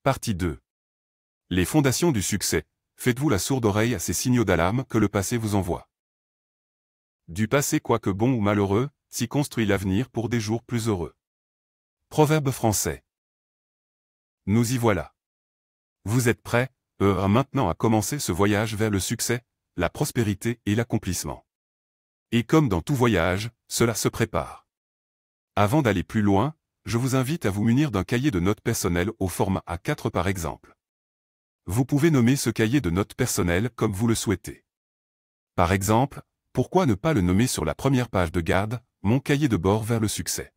Partie 2. Les fondations du succès. Faites-vous la sourde oreille à ces signaux d'alarme que le passé vous envoie. Du passé, quoique bon ou malheureux, s'y construit l'avenir pour des jours plus heureux. Proverbe français. Nous y voilà. Vous êtes prêts, maintenant à commencer ce voyage vers le succès, la prospérité et l'accomplissement. Et comme dans tout voyage, cela se prépare. Avant d'aller plus loin, je vous invite à vous munir d'un cahier de notes personnel au format A4 par exemple. Vous pouvez nommer ce cahier de notes personnel comme vous le souhaitez. Par exemple, pourquoi ne pas le nommer sur la première page de garde, mon cahier de bord vers le succès.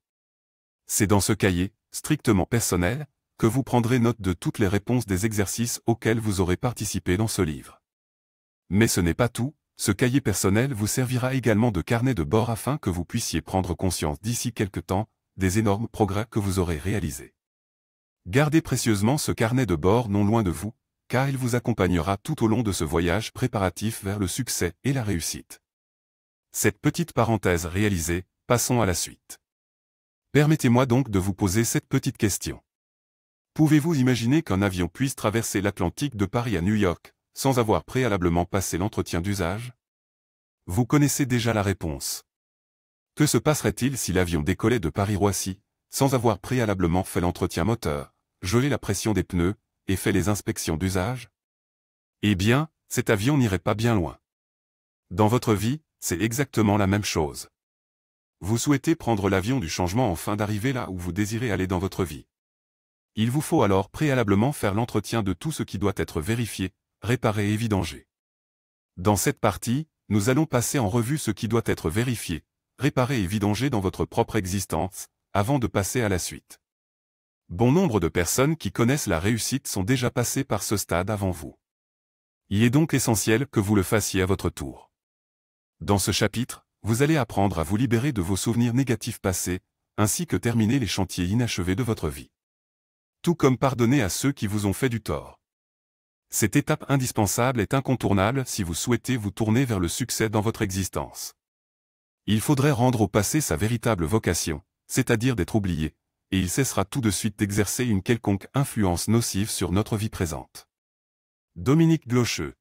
C'est dans ce cahier, strictement personnel, que vous prendrez note de toutes les réponses des exercices auxquels vous aurez participé dans ce livre. Mais ce n'est pas tout, ce cahier personnel vous servira également de carnet de bord afin que vous puissiez prendre conscience d'ici quelque temps, des énormes progrès que vous aurez réalisés. Gardez précieusement ce carnet de bord non loin de vous, car il vous accompagnera tout au long de ce voyage préparatif vers le succès et la réussite. Cette petite parenthèse réalisée, passons à la suite. Permettez-moi donc de vous poser cette petite question. Pouvez-vous imaginer qu'un avion puisse traverser l'Atlantique de Paris à New York, sans avoir préalablement passé l'entretien d'usage? Vous connaissez déjà la réponse. Que se passerait-il si l'avion décollait de Paris-Roissy, sans avoir préalablement fait l'entretien moteur, gelé la pression des pneus, et fait les inspections d'usage? Eh bien, cet avion n'irait pas bien loin. Dans votre vie, c'est exactement la même chose. Vous souhaitez prendre l'avion du changement afin d'arriver là où vous désirez aller dans votre vie. Il vous faut alors préalablement faire l'entretien de tout ce qui doit être vérifié, réparé et vidangé. Dans cette partie, nous allons passer en revue ce qui doit être vérifié, réparé et vidangé dans votre propre existence, avant de passer à la suite. Bon nombre de personnes qui connaissent la réussite sont déjà passées par ce stade avant vous. Il est donc essentiel que vous le fassiez à votre tour. Dans ce chapitre, vous allez apprendre à vous libérer de vos souvenirs négatifs passés, ainsi que terminer les chantiers inachevés de votre vie. Tout comme pardonner à ceux qui vous ont fait du tort. Cette étape indispensable est incontournable si vous souhaitez vous tourner vers le succès dans votre existence. Il faudrait rendre au passé sa véritable vocation, c'est-à-dire d'être oublié, et il cessera tout de suite d'exercer une quelconque influence nocive sur notre vie présente. Dominique Glocheux.